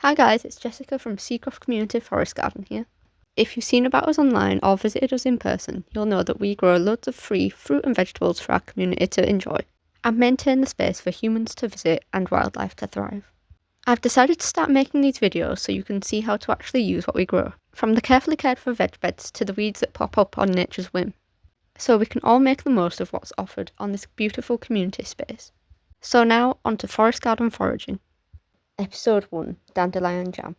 Hi guys, it's Jessica from Seacroft Community Forest Garden here. If you've seen about us online or visited us in person, you'll know that we grow loads of free fruit and vegetables for our community to enjoy, and maintain the space for humans to visit and wildlife to thrive. I've decided to start making these videos so you can see how to actually use what we grow, from the carefully cared for veg beds to the weeds that pop up on nature's whim, so we can all make the most of what's offered on this beautiful community space. So now, on to Forest Garden Foraging. Episode 1, Dandelion Jam.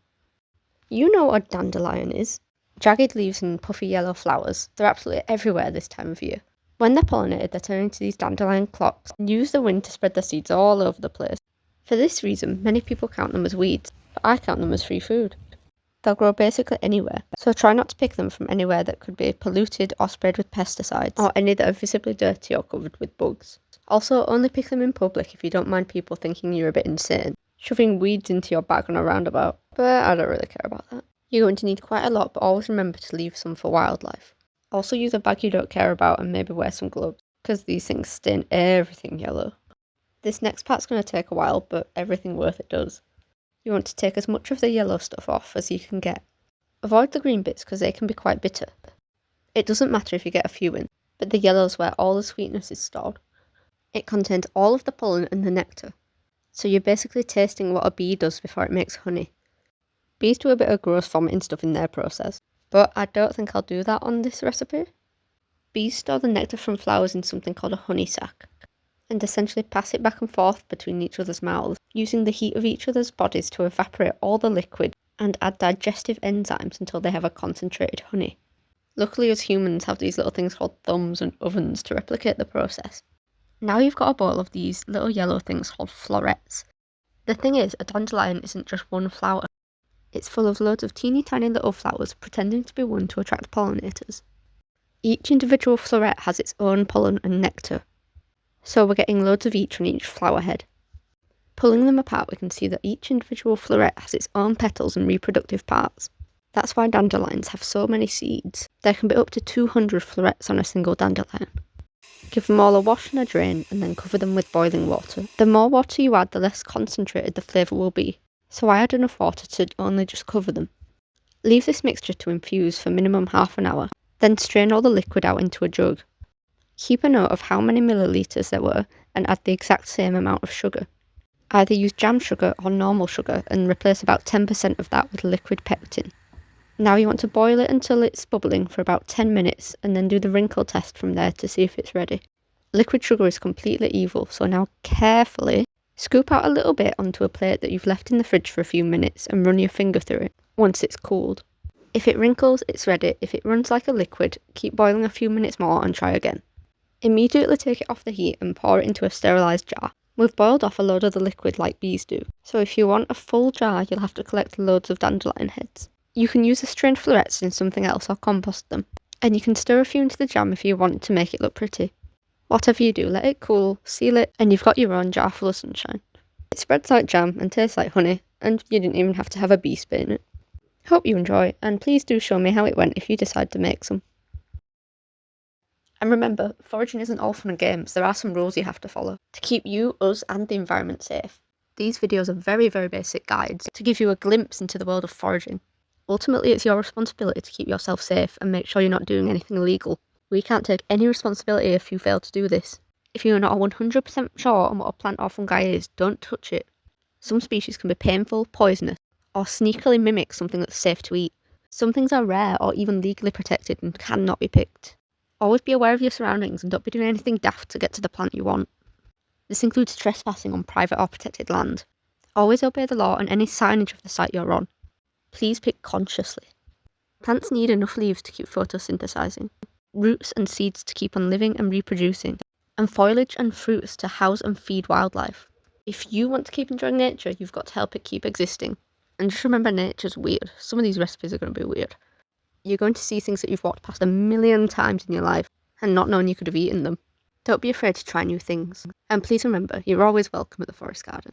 You know what a dandelion is. Jagged leaves and puffy yellow flowers. They're absolutely everywhere this time of year. When they're pollinated, they turn into these dandelion clocks and use the wind to spread their seeds all over the place. For this reason, many people count them as weeds, but I count them as free food. They'll grow basically anywhere, so try not to pick them from anywhere that could be polluted or sprayed with pesticides, or any that are visibly dirty or covered with bugs. Also, only pick them in public if you don't mind people thinking you're a bit insane, shoving weeds into your bag on a roundabout, but I don't really care about that. You're going to need quite a lot, but always remember to leave some for wildlife. Also use a bag you don't care about and maybe wear some gloves, because these things stain everything yellow. This next part's going to take a while, but everything worth it does. You want to take as much of the yellow stuff off as you can get. Avoid the green bits because they can be quite bitter. It doesn't matter if you get a few in, but the yellow's where all the sweetness is stored. It contains all of the pollen and the nectar, so you're basically tasting what a bee does before it makes honey. Bees do a bit of gross vomiting stuff in their process, but I don't think I'll do that on this recipe. Bees store the nectar from flowers in something called a honey sac, and essentially pass it back and forth between each other's mouths, using the heat of each other's bodies to evaporate all the liquid and add digestive enzymes until they have a concentrated honey. Luckily, us humans have these little things called thumbs and ovens to replicate the process. Now you've got a bowl of these little yellow things called florets. The thing is, a dandelion isn't just one flower. It's full of loads of teeny tiny little flowers pretending to be one to attract pollinators. Each individual floret has its own pollen and nectar, so we're getting loads of each on each flower head. Pulling them apart, we can see that each individual floret has its own petals and reproductive parts. That's why dandelions have so many seeds. There can be up to 200 florets on a single dandelion. Give them all a wash and a drain, and then cover them with boiling water. The more water you add, the less concentrated the flavour will be, so I add enough water to only just cover them. Leave this mixture to infuse for minimum half an hour, then strain all the liquid out into a jug. Keep a note of how many millilitres there were, and add the exact same amount of sugar. Either use jam sugar or normal sugar, and replace about 10% of that with liquid pectin. Now you want to boil it until it's bubbling for about 10 minutes, and then do the wrinkle test from there to see if it's ready. Liquid sugar is completely evil, so now carefully scoop out a little bit onto a plate that you've left in the fridge for a few minutes and run your finger through it once it's cooled. If it wrinkles, it's ready. If it runs like a liquid, keep boiling a few minutes more and try again. Immediately take it off the heat and pour it into a sterilised jar. We've boiled off a load of the liquid like bees do, so if you want a full jar, you'll have to collect loads of dandelion heads. You can use the strained florets in something else or compost them, and you can stir a few into the jam if you want to make it look pretty. Whatever you do, let it cool, seal it, and you've got your own jar full of sunshine. It spreads like jam and tastes like honey, and you didn't even have to have a bee spin it. Hope you enjoy, and please do show me how it went if you decide to make some. And remember, foraging isn't all fun and games. There are some rules you have to follow to keep you, us, and the environment safe. These videos are very, very basic guides to give you a glimpse into the world of foraging. Ultimately, it's your responsibility to keep yourself safe and make sure you're not doing anything illegal. We can't take any responsibility if you fail to do this. If you're not 100% sure on what a plant or fungi is, don't touch it. Some species can be painful, poisonous, or sneakily mimic something that's safe to eat. Some things are rare or even legally protected and cannot be picked. Always be aware of your surroundings and don't be doing anything daft to get to the plant you want. This includes trespassing on private or protected land. Always obey the law and any signage of the site you're on. Please pick consciously. Plants need enough leaves to keep photosynthesizing, roots and seeds to keep on living and reproducing, and foliage and fruits to house and feed wildlife. If you want to keep enjoying nature, you've got to help it keep existing. And just remember, nature's weird. Some of these recipes are going to be weird. You're going to see things that you've walked past a million times in your life and not known you could have eaten them. Don't be afraid to try new things. And please remember, you're always welcome at the forest garden.